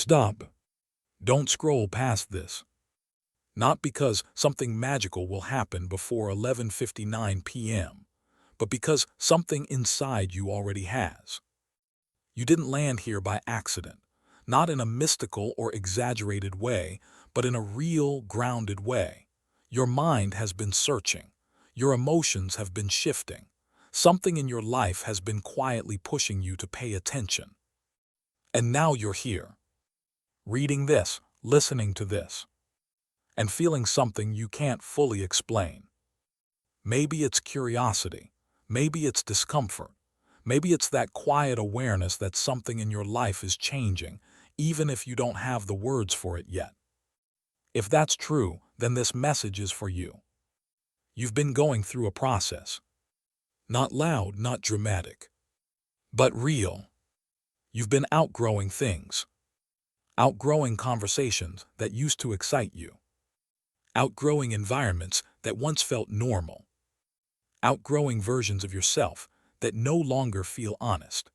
Stop. Don't scroll past this. Not because something magical will happen before 11:59 p.m., but because something inside you already has. You didn't land here by accident, not in a mystical or exaggerated way, but in a real, grounded way. Your mind has been searching. Your emotions have been shifting. Something in your life has been quietly pushing you to pay attention. And now you're here, reading this, listening to this, and feeling something you can't fully explain. Maybe it's curiosity. Maybe it's discomfort. Maybe it's that quiet awareness that something in your life is changing, even if you don't have the words for it yet. If that's true, then this message is for you. You've been going through a process. Not loud, not dramatic, but real. You've been outgrowing things. Outgrowing conversations that used to excite you. Outgrowing environments that once felt normal. Outgrowing versions of yourself that no longer feel honest.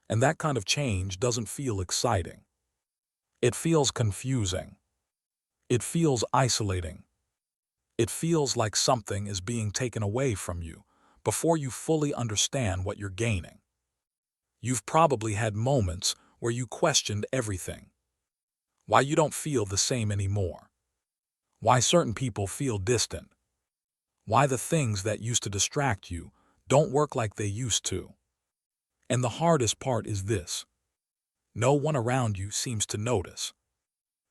And that kind of change doesn't feel exciting. It feels confusing. It feels isolating. It feels like something is being taken away from you before you fully understand what you're gaining. You've probably had moments where you questioned everything. Why you don't feel the same anymore. Why certain people feel distant. Why the things that used to distract you don't work like they used to. And the hardest part is this. No one around you seems to notice.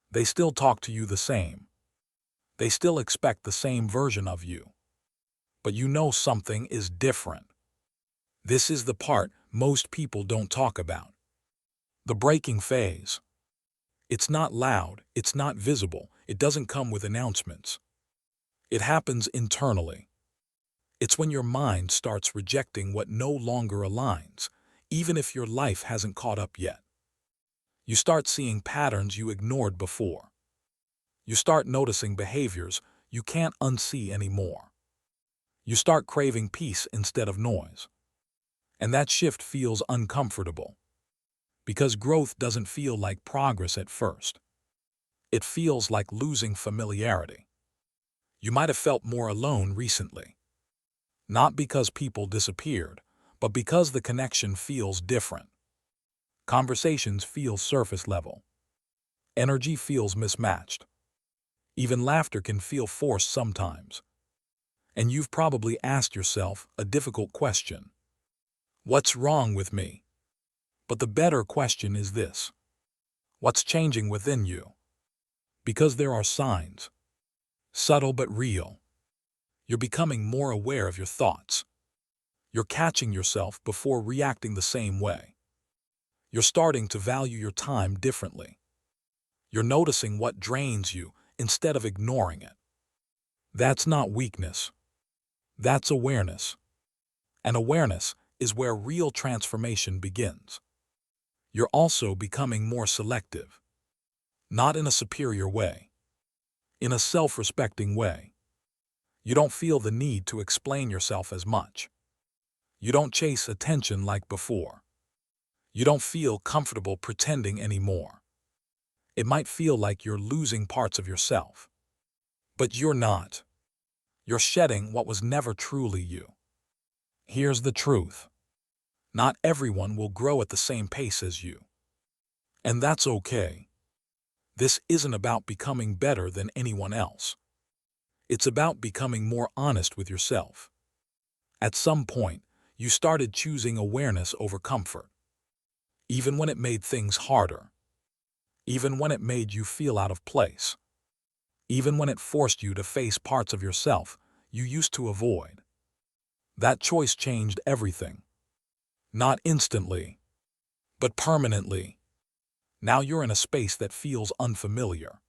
They still talk to you the same. They still expect the same version of you. But you know something is different. This is the part most people don't talk about. The breaking phase. It's not loud, it's not visible, it doesn't come with announcements. It happens internally. It's when your mind starts rejecting what no longer aligns, even if your life hasn't caught up yet. You start seeing patterns you ignored before. You start noticing behaviors you can't unsee anymore. You start craving peace instead of noise. And that shift feels uncomfortable. Because growth doesn't feel like progress at first. It feels like losing familiarity. You might have felt more alone recently. Not because people disappeared, but because the connection feels different. Conversations feel surface level. Energy feels mismatched. Even laughter can feel forced sometimes. And you've probably asked yourself a difficult question. What's wrong with me? But the better question is this. What's changing within you? Because there are signs. Subtle but real. You're becoming more aware of your thoughts. You're catching yourself before reacting the same way. You're starting to value your time differently. You're noticing what drains you instead of ignoring it. That's not weakness. That's awareness. And awareness is where real transformation begins. You're also becoming more selective. Not in a superior way. In a self-respecting way. You don't feel the need to explain yourself as much. You don't chase attention like before. You don't feel comfortable pretending anymore. It might feel like you're losing parts of yourself. But you're not. You're shedding what was never truly you. Here's the truth. Not everyone will grow at the same pace as you. And that's okay. This isn't about becoming better than anyone else. It's about becoming more honest with yourself. At some point, you started choosing awareness over comfort. Even when it made things harder. Even when it made you feel out of place. Even when it forced you to face parts of yourself you used to avoid. That choice changed everything. Not instantly, but permanently. Now you're in a space that feels unfamiliar.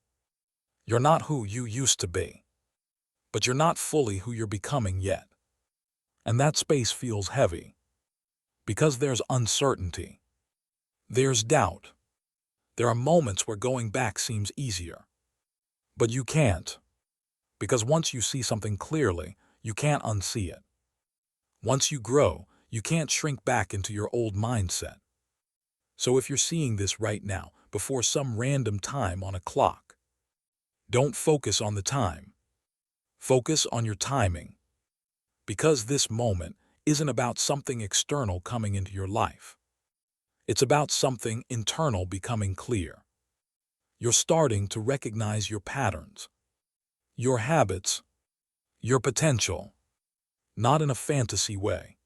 You're not who you used to be. But you're not fully who you're becoming yet. And that space feels heavy. Because there's uncertainty. There's doubt. There are moments where going back seems easier. But you can't. Because once you see something clearly, you can't unsee it. Once you grow, you can't shrink back into your old mindset. So if you're seeing this right now, before some random time on a clock. Don't focus on the time. Focus on your timing. Because this moment isn't about something external coming into your life. It's about something internal becoming clear. You're starting to recognize your patterns, your habits, your potential, not in a fantasy way,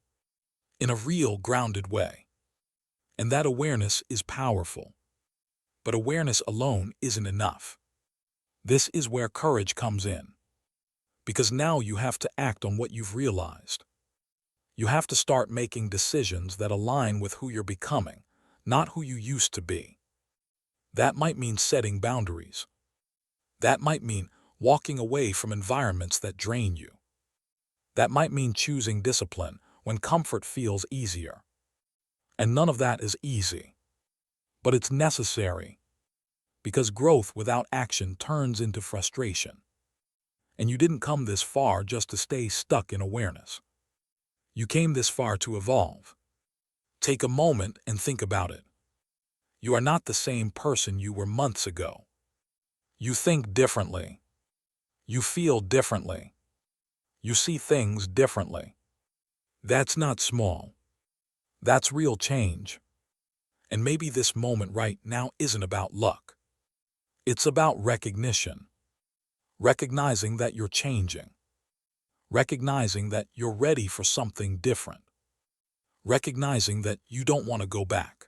in a real grounded way. And that awareness is powerful. But awareness alone isn't enough. This is where courage comes in. Because now you have to act on what you've realized. You have to start making decisions that align with who you're becoming, not who you used to be. That might mean setting boundaries. That might mean walking away from environments that drain you. That might mean choosing discipline when comfort feels easier. And none of that is easy. But it's necessary. Because growth without action turns into frustration. And you didn't come this far just to stay stuck in awareness. You came this far to evolve. Take a moment and think about it. You are not the same person you were months ago. You think differently. You feel differently. You see things differently. That's not small. That's real change. And maybe this moment right now isn't about luck. It's about recognition. Recognizing that you're changing. Recognizing that you're ready for something different. Recognizing that you don't want to go back.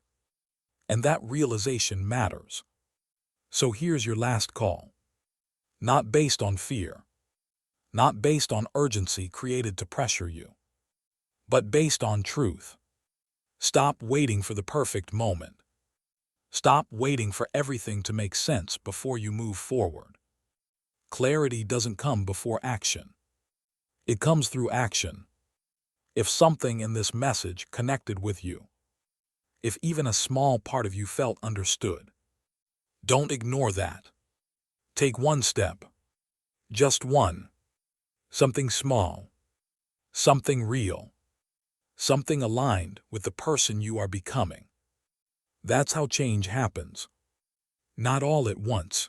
And that realization matters. So here's your last call. Not based on fear. Not based on urgency created to pressure you. But based on truth. Stop waiting for the perfect moment. Stop waiting for everything to make sense before you move forward. Clarity doesn't come before action. It comes through action. If something in this message connected with you, if even a small part of you felt understood, don't ignore that. Take one step. Just one. Something small. Something real. Something aligned with the person you are becoming. That's how change happens. Not all at once,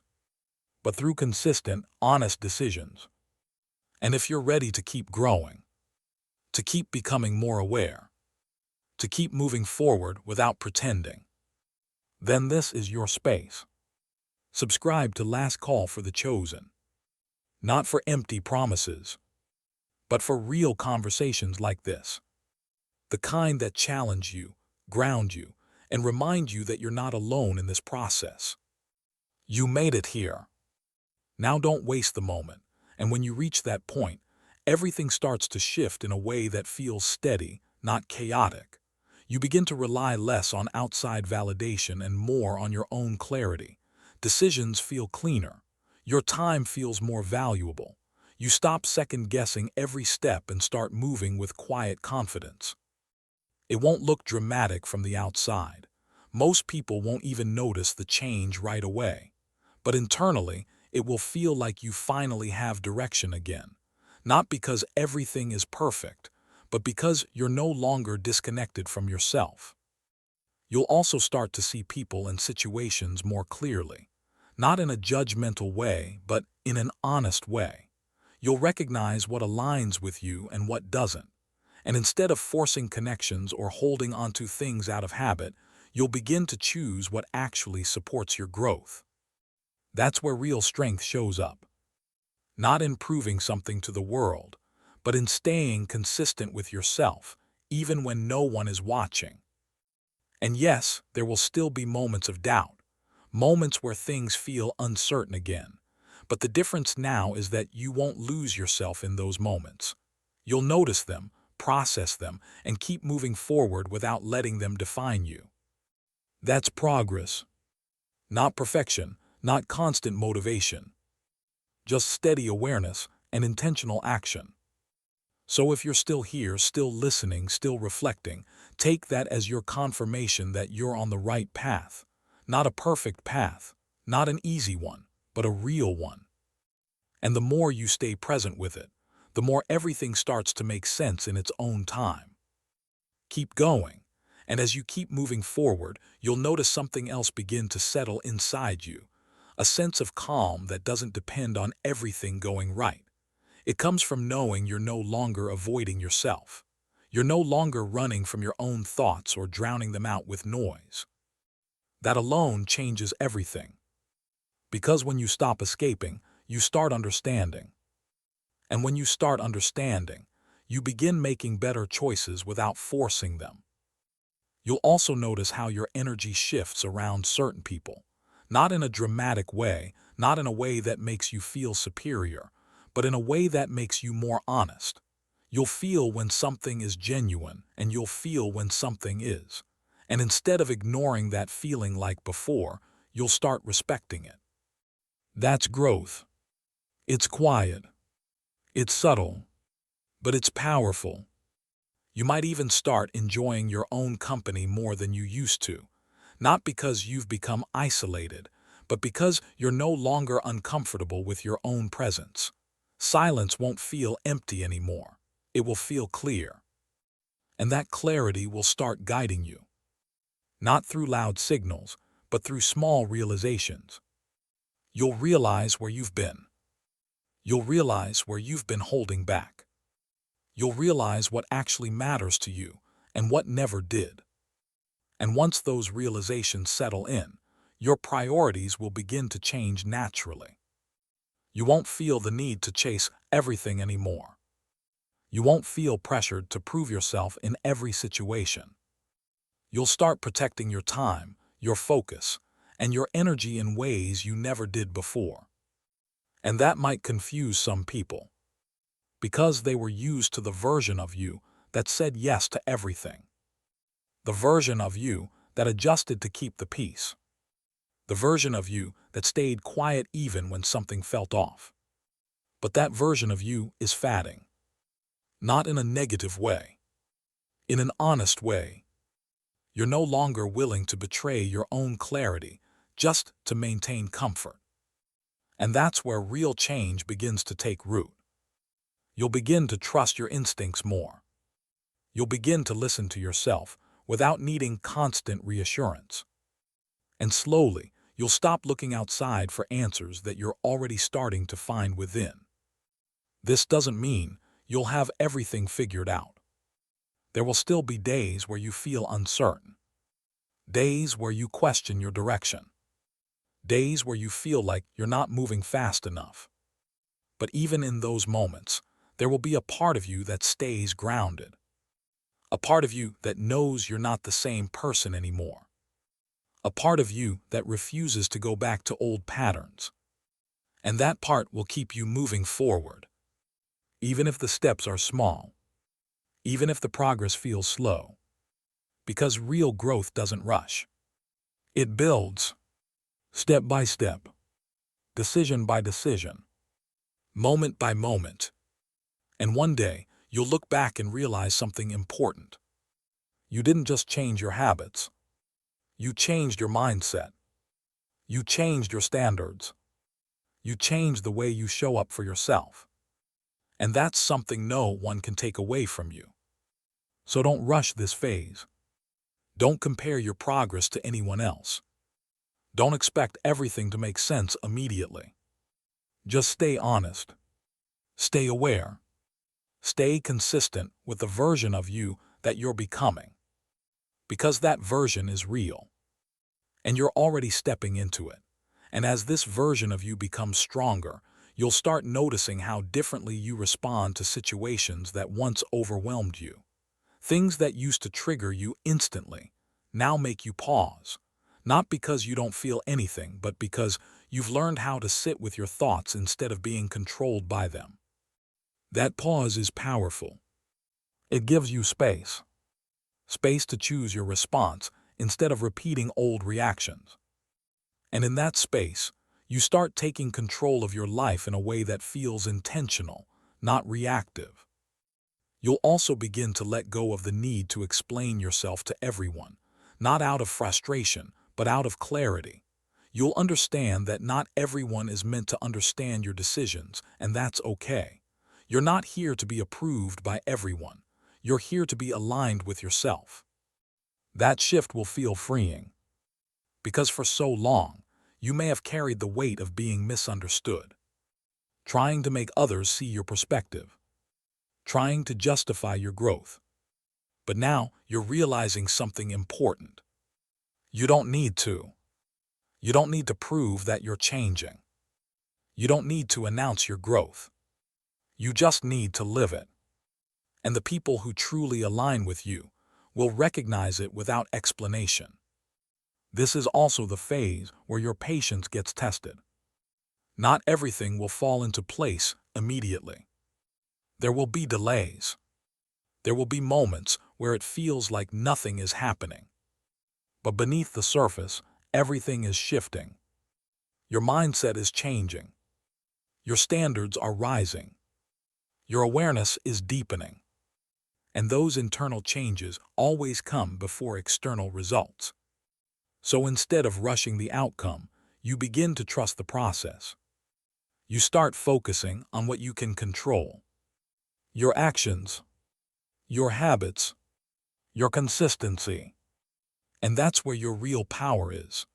but through consistent, honest decisions. And if you're ready to keep growing, to keep becoming more aware, to keep moving forward without pretending, then this is your space. Subscribe to Last Call for the Chosen. Not for empty promises, but for real conversations like this. The kind that challenge you, ground you, and remind you that you're not alone in this process. You made it here. Now don't waste the moment, and when you reach that point, everything starts to shift in a way that feels steady, not chaotic. You begin to rely less on outside validation and more on your own clarity. Decisions feel cleaner. Your time feels more valuable. You stop second-guessing every step and start moving with quiet confidence. It won't look dramatic from the outside. Most people won't even notice the change right away. But internally, it will feel like you finally have direction again. Not because everything is perfect, but because you're no longer disconnected from yourself. You'll also start to see people and situations more clearly. Not in a judgmental way, but in an honest way. You'll recognize what aligns with you and what doesn't. And instead of forcing connections or holding onto things out of habit, you'll begin to choose what actually supports your growth. That's where real strength shows up. Not in proving something to the world, but in staying consistent with yourself, even when no one is watching. And yes, there will still be moments of doubt, moments where things feel uncertain again. But the difference now is that you won't lose yourself in those moments. You'll notice them, process them, and keep moving forward without letting them define you. That's progress. Not perfection, not constant motivation. Just steady awareness and intentional action. So if you're still here, still listening, still reflecting, take that as your confirmation that you're on the right path. Not a perfect path, not an easy one, but a real one. And the more you stay present with it, the more everything starts to make sense in its own time. Keep going, And as you keep moving forward, you'll notice something else begin to settle inside you, a sense of calm that doesn't depend on everything going right. It comes from knowing you're no longer avoiding yourself. You're no longer running from your own thoughts or drowning them out with noise. That alone changes everything. Because when you stop escaping, you start understanding. And when you start understanding, you begin making better choices without forcing them. You'll also notice how your energy shifts around certain people, not in a dramatic way, not in a way that makes you feel superior, but in a way that makes you more honest. You'll feel when something is genuine, and you'll feel when something is. And instead of ignoring that feeling like before, you'll start respecting it. That's growth. It's quiet. It's subtle. But it's powerful. You might even start enjoying your own company more than you used to, not because you've become isolated, but because you're no longer uncomfortable with your own presence. Silence won't feel empty anymore. It will feel clear. And that clarity will start guiding you, not through loud signals, but through small realizations. You'll realize where you've been. You'll realize where you've been holding back. You'll realize what actually matters to you and what never did. And once those realizations settle in, your priorities will begin to change naturally. You won't feel the need to chase everything anymore. You won't feel pressured to prove yourself in every situation. You'll start protecting your time, your focus, and your energy in ways you never did before. And that might confuse some people, because they were used to the version of you that said yes to everything. The version of you that adjusted to keep the peace. The version of you that stayed quiet even when something felt off. But that version of you is fading. Not in a negative way. In an honest way. You're no longer willing to betray your own clarity just to maintain comfort. And that's where real change begins to take root. You'll begin to trust your instincts more. You'll begin to listen to yourself without needing constant reassurance. And slowly, you'll stop looking outside for answers that you're already starting to find within. This doesn't mean you'll have everything figured out. There will still be days where you feel uncertain. Days where you question your direction. Days where you feel like you're not moving fast enough. But even in those moments, there will be a part of you that stays grounded. A part of you that knows you're not the same person anymore. A part of you that refuses to go back to old patterns. And that part will keep you moving forward. Even if the steps are small. Even if the progress feels slow. Because real growth doesn't rush. It builds. Step by step. Decision by decision. Moment by moment. And one day, you'll look back and realize something important. You didn't just change your habits. You changed your mindset. You changed your standards. You changed the way you show up for yourself. And that's something no one can take away from you. So don't rush this phase. Don't compare your progress to anyone else. Don't expect everything to make sense immediately. Just stay honest. Stay aware. Stay consistent with the version of you that you're becoming. Because that version is real. And you're already stepping into it. And as this version of you becomes stronger, you'll start noticing how differently you respond to situations that once overwhelmed you. Things that used to trigger you instantly now make you pause. Not because you don't feel anything, but because you've learned how to sit with your thoughts instead of being controlled by them. That pause is powerful. It gives you space. Space to choose your response instead of repeating old reactions. And in that space, you start taking control of your life in a way that feels intentional, not reactive. You'll also begin to let go of the need to explain yourself to everyone, not out of frustration, but out of clarity. You'll understand that not everyone is meant to understand your decisions, and that's okay. You're not here to be approved by everyone. You're here to be aligned with yourself. That shift will feel freeing, because for so long, you may have carried the weight of being misunderstood, trying to make others see your perspective, trying to justify your growth. But now you're realizing something important. You don't need to. You don't need to prove that you're changing. You don't need to announce your growth. You just need to live it. And the people who truly align with you will recognize it without explanation. This is also the phase where your patience gets tested. Not everything will fall into place immediately. There will be delays. There will be moments where it feels like nothing is happening. But beneath the surface, everything is shifting. Your mindset is changing. Your standards are rising. Your awareness is deepening. And those internal changes always come before external results. So instead of rushing the outcome, you begin to trust the process. You start focusing on what you can control. Your actions, your habits, your consistency. And that's where your real power is.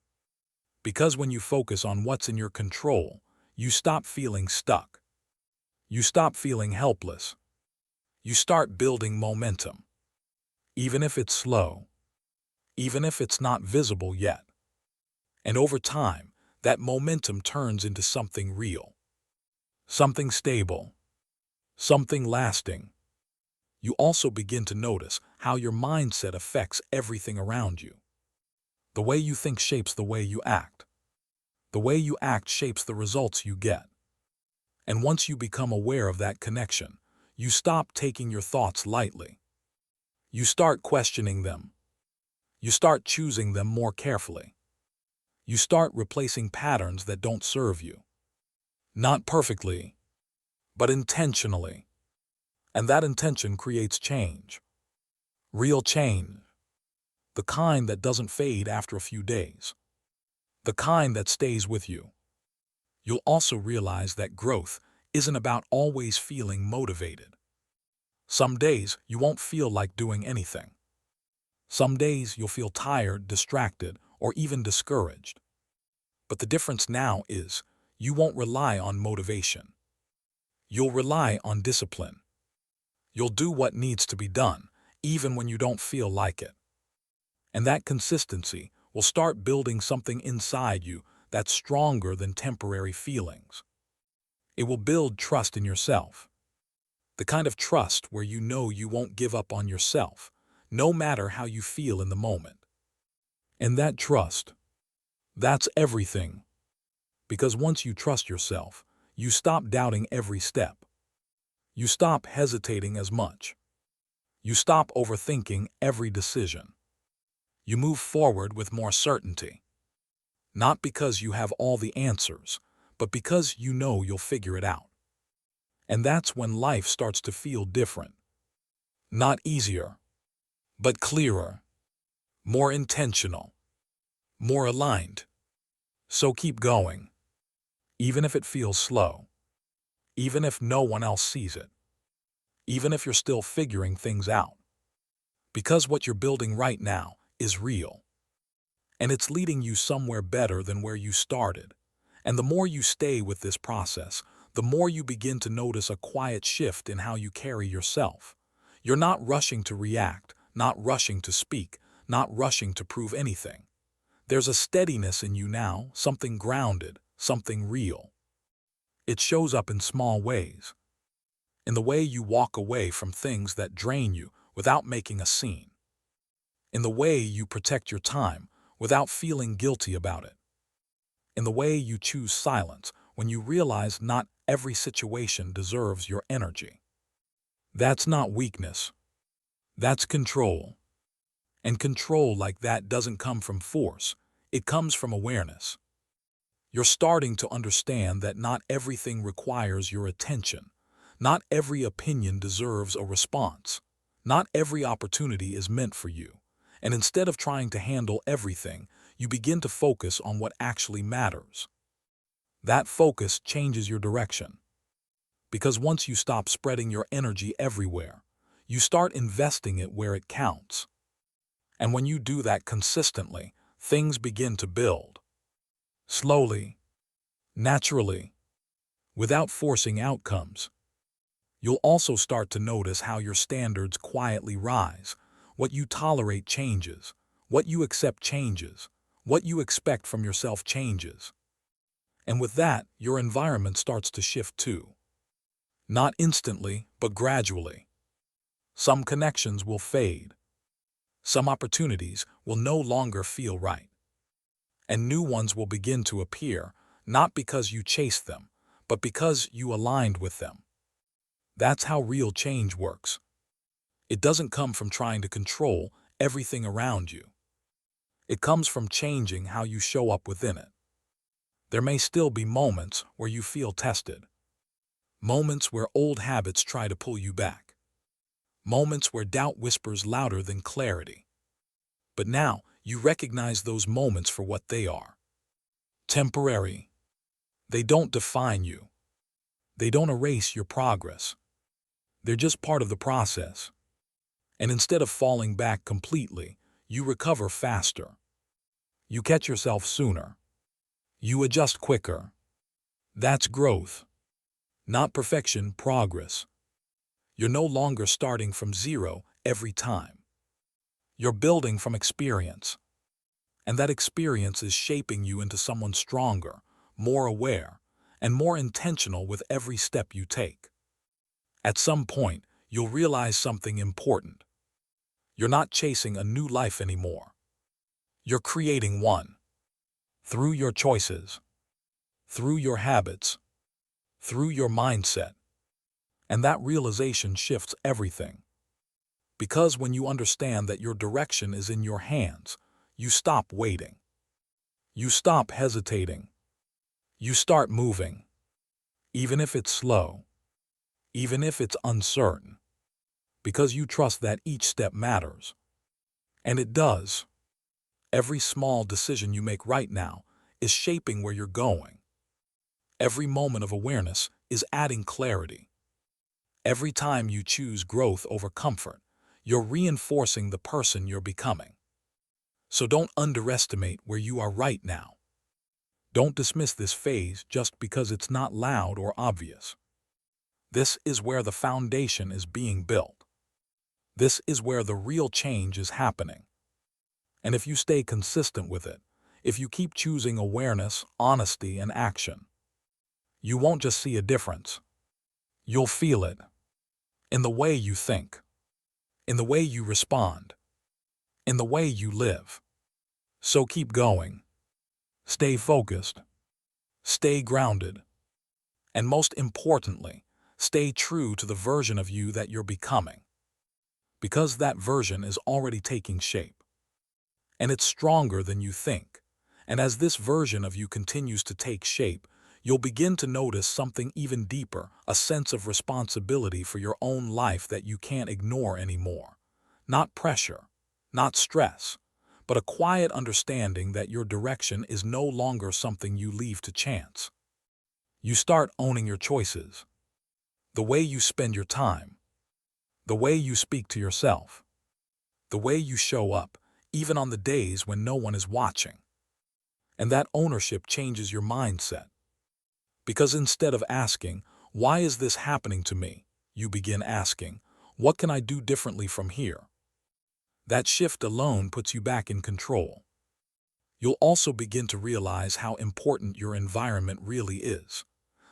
Because when you focus on what's in your control, you stop feeling stuck. You stop feeling helpless. You start building momentum. Even if it's slow. Even if it's not visible yet. And over time, that momentum turns into something real. Something stable. Something lasting. You also begin to notice how your mindset affects everything around you. The way you think shapes the way you act. The way you act shapes the results you get. And once you become aware of that connection, you stop taking your thoughts lightly. You start questioning them. You start choosing them more carefully. You start replacing patterns that don't serve you. Not perfectly, but intentionally. And that intention creates change. Real change. The kind that doesn't fade after a few days. The kind that stays with you. You'll also realize that growth isn't about always feeling motivated. Some days you won't feel like doing anything. Some days you'll feel tired, distracted, or even discouraged. But the difference now is you won't rely on motivation. You'll rely on discipline. You'll do what needs to be done, even when you don't feel like it. And that consistency will start building something inside you that's stronger than temporary feelings. It will build trust in yourself. The kind of trust where you know you won't give up on yourself, no matter how you feel in the moment. And that trust, that's everything. Because once you trust yourself, you stop doubting every step. You stop hesitating as much. You stop overthinking every decision. You move forward with more certainty. Not because you have all the answers, but because you know you'll figure it out. And that's when life starts to feel different. Not easier, but clearer, more intentional, more aligned. So keep going, even if it feels slow, even if no one else sees it, even if you're still figuring things out. Because what you're building right now is real. And it's leading you somewhere better than where you started. And the more you stay with this process, the more you begin to notice a quiet shift in how you carry yourself. You're not rushing to react, not rushing to speak, not rushing to prove anything. There's a steadiness in you now, something grounded, something real. It shows up in small ways. In the way you walk away from things that drain you without making a scene. In the way you protect your time without feeling guilty about it. In the way you choose silence when you realize not every situation deserves your energy. That's not weakness. That's control. And control like that doesn't come from force. It comes from awareness. You're starting to understand that not everything requires your attention. Not every opinion deserves a response. Not every opportunity is meant for you. And instead of trying to handle everything, you begin to focus on what actually matters. That focus changes your direction. Because once you stop spreading your energy everywhere, you start investing it where it counts. And when you do that consistently, things begin to build. Slowly, naturally, without forcing outcomes. You'll also start to notice how your standards quietly rise. What you tolerate changes. What you accept changes. What you expect from yourself changes. And with that, your environment starts to shift too. Not instantly, but gradually. Some connections will fade. Some opportunities will no longer feel right. And new ones will begin to appear, not because you chased them, but because you aligned with them. That's how real change works. It doesn't come from trying to control everything around you. It comes from changing how you show up within it. There may still be moments where you feel tested. Moments where old habits try to pull you back. Moments where doubt whispers louder than clarity. But now, you recognize those moments for what they are. Temporary. They don't define you. They don't erase your progress. They're just part of the process. And instead of falling back completely, you recover faster. You catch yourself sooner. You adjust quicker. That's growth. Not perfection, progress. You're no longer starting from zero every time. You're building from experience. And that experience is shaping you into someone stronger, more aware, and more intentional with every step you take. At some point, you'll realize something important. You're not chasing a new life anymore. You're creating one. Through your choices. Through your habits. Through your mindset. And that realization shifts everything. Because when you understand that your direction is in your hands, you stop waiting. You stop hesitating. You start moving. Even if it's slow. Even if it's uncertain. Because you trust that each step matters. And it does. Every small decision you make right now is shaping where you're going. Every moment of awareness is adding clarity. Every time you choose growth over comfort, you're reinforcing the person you're becoming. So don't underestimate where you are right now. Don't dismiss this phase just because it's not loud or obvious. This is where the foundation is being built. This is where the real change is happening. And if you stay consistent with it, if you keep choosing awareness, honesty, and action, you won't just see a difference. You'll feel it. In the way you think. In the way you respond. In the way you live. So keep going. Stay focused. Stay grounded. And most importantly, stay true to the version of you that you're becoming. Because that version is already taking shape. And it's stronger than you think. And as this version of you continues to take shape, you'll begin to notice something even deeper, a sense of responsibility for your own life that you can't ignore anymore. Not pressure, not stress, but a quiet understanding that your direction is no longer something you leave to chance. You start owning your choices. The way you spend your time. The way you speak to yourself. The way you show up, even on the days when no one is watching. And that ownership changes your mindset. Because instead of asking, "Why is this happening to me?" you begin asking, "What can I do differently from here?" That shift alone puts you back in control. You'll also begin to realize how important your environment really is.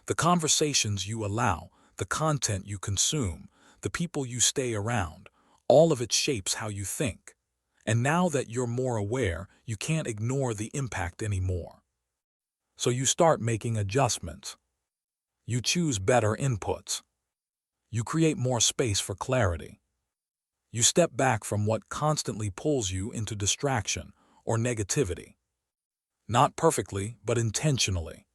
The conversations you allow, the content you consume, the people you stay around, all of it shapes how you think. And now that you're more aware, you can't ignore the impact anymore. So you start making adjustments. You choose better inputs. You create more space for clarity. You step back from what constantly pulls you into distraction or negativity. Not perfectly, but intentionally.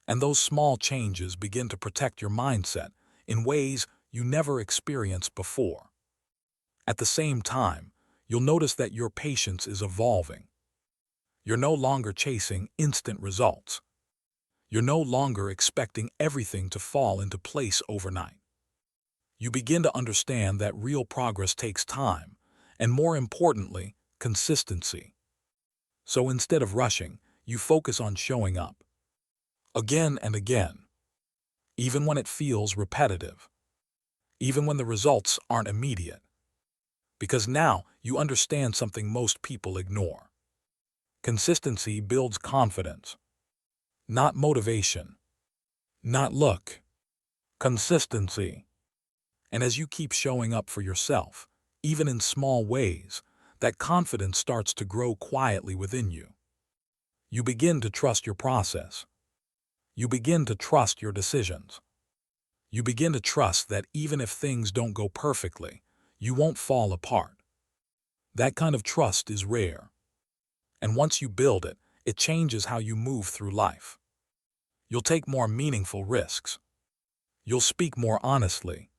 And those small changes begin to protect your mindset in ways you never experienced before. At the same time, you'll notice that your patience is evolving. You're no longer chasing instant results. You're no longer expecting everything to fall into place overnight. You begin to understand that real progress takes time, and more importantly, consistency. So instead of rushing, you focus on showing up. Again and again. Even when it feels repetitive. Even when the results aren't immediate. Because now you understand something most people ignore. Consistency builds confidence. Not motivation. Not luck. Consistency. And as you keep showing up for yourself, even in small ways, that confidence starts to grow quietly within you. You begin to trust your process. You begin to trust your decisions. You begin to trust that even if things don't go perfectly, you won't fall apart. That kind of trust is rare. And once you build it, it changes how you move through life. You'll take more meaningful risks. You'll speak more honestly.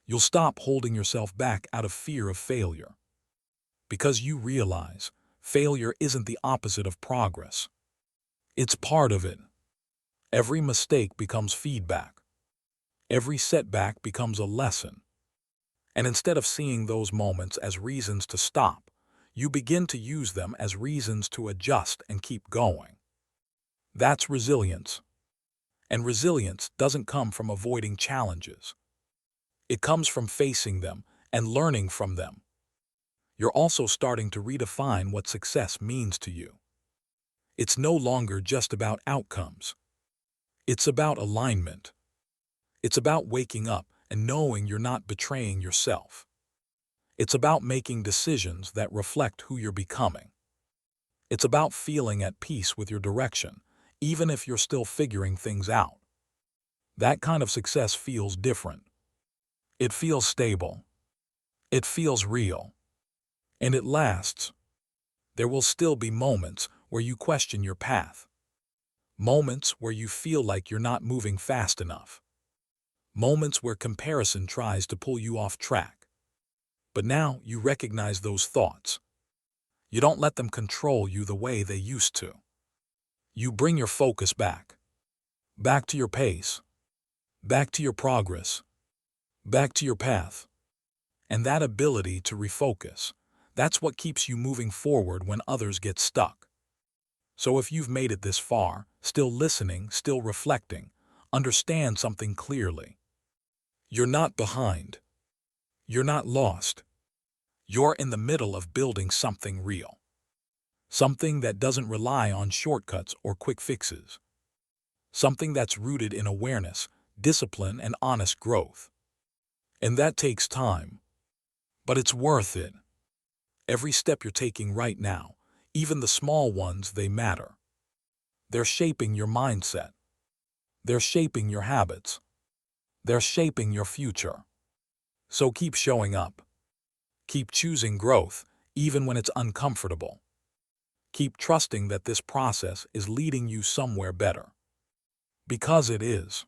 You'll stop holding yourself back out of fear of failure. Because you realize failure isn't the opposite of progress. It's part of it. Every mistake becomes feedback. Every setback becomes a lesson. And instead of seeing those moments as reasons to stop, you begin to use them as reasons to adjust and keep going. That's resilience. And resilience doesn't come from avoiding challenges. It comes from facing them and learning from them. You're also starting to redefine what success means to you. It's no longer just about outcomes. It's about alignment. It's about waking up and knowing you're not betraying yourself. It's about making decisions that reflect who you're becoming. It's about feeling at peace with your direction, even if you're still figuring things out. That kind of success feels different. It feels stable. It feels real. And it lasts. There will still be moments where you question your path. Moments where you feel like you're not moving fast enough. Moments where comparison tries to pull you off track. But now you recognize those thoughts. You don't let them control you the way they used to. You bring your focus back. Back to your pace. Back to your progress. Back to your path. And that ability to refocus, that's what keeps you moving forward when others get stuck. So if you've made it this far, still listening, still reflecting, understand something clearly. You're not behind. You're not lost. You're in the middle of building something real. Something that doesn't rely on shortcuts or quick fixes. Something that's rooted in awareness, discipline, and honest growth. And that takes time. But it's worth it. Every step you're taking right now, even the small ones, they matter. They're shaping your mindset. They're shaping your habits. They're shaping your future. So keep showing up. Keep choosing growth, even when it's uncomfortable. Keep trusting that this process is leading you somewhere better. Because it is.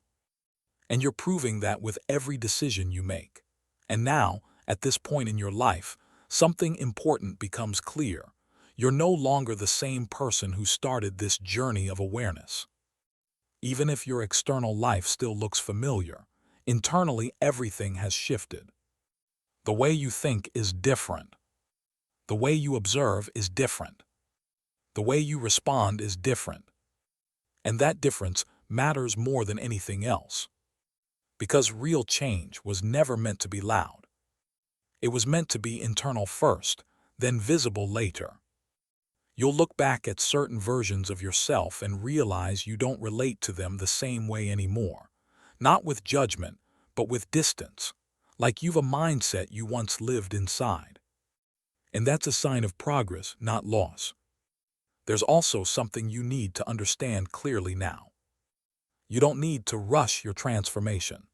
And you're proving that with every decision you make. And now, at this point in your life, something important becomes clear. You're no longer the same person who started this journey of awareness. Even if your external life still looks familiar, internally everything has shifted. The way you think is different. The way you observe is different. The way you respond is different. And that difference matters more than anything else. Because real change was never meant to be loud. It was meant to be internal first, then visible later. You'll look back at certain versions of yourself and realize you don't relate to them the same way anymore. Not with judgment, but with distance. Like you've a mindset you once lived inside. And that's a sign of progress, not loss. There's also something you need to understand clearly now. You don't need to rush your transformation.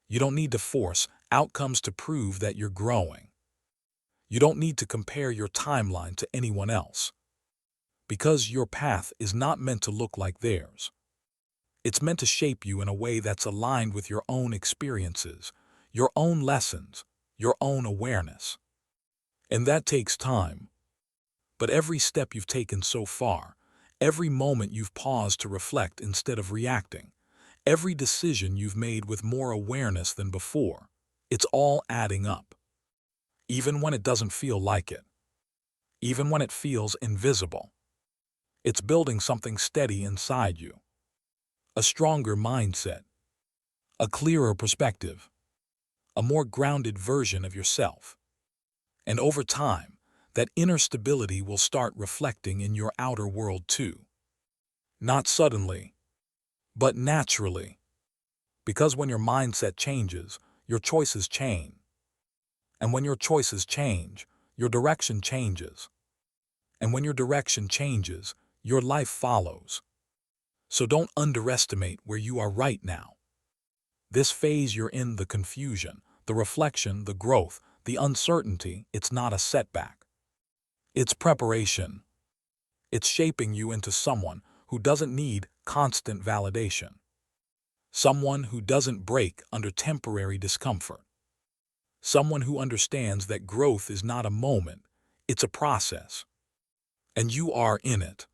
You don't need to force outcomes to prove that you're growing. You don't need to compare your timeline to anyone else. Because your path is not meant to look like theirs. It's meant to shape you in a way that's aligned with your own experiences, your own lessons, your own awareness. And that takes time. But every step you've taken so far, every moment you've paused to reflect instead of reacting, every decision you've made with more awareness than before, it's all adding up. Even when it doesn't feel like it. even when it feels invisible. It's building something steady inside you. A stronger mindset, a clearer perspective, a more grounded version of yourself. And over time, that inner stability will start reflecting in your outer world too. Not suddenly, but naturally. Because when your mindset changes, your choices change. And when your choices change, your direction changes. And when your direction changes, your life follows. So don't underestimate where you are right now. This phase you're in, the confusion, the reflection, the growth, the uncertainty, it's not a setback. It's preparation. It's shaping you into someone who doesn't need constant validation. Someone who doesn't break under temporary discomfort. Someone who understands that growth is not a moment, it's a process. And you are in it.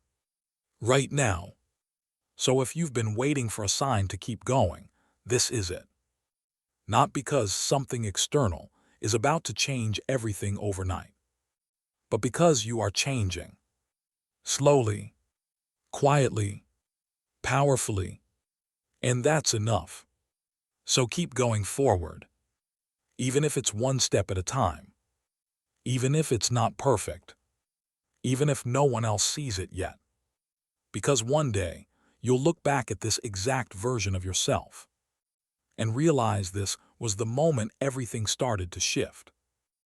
Right now. So if you've been waiting for a sign to keep going, this is it. Not because something external is about to change everything overnight, but because you are changing. Slowly, quietly, powerfully, and that's enough. So keep going forward, even if it's one step at a time, even if it's not perfect, even if no one else sees it yet. Because one day, you'll look back at this exact version of yourself and realize this was the moment everything started to shift.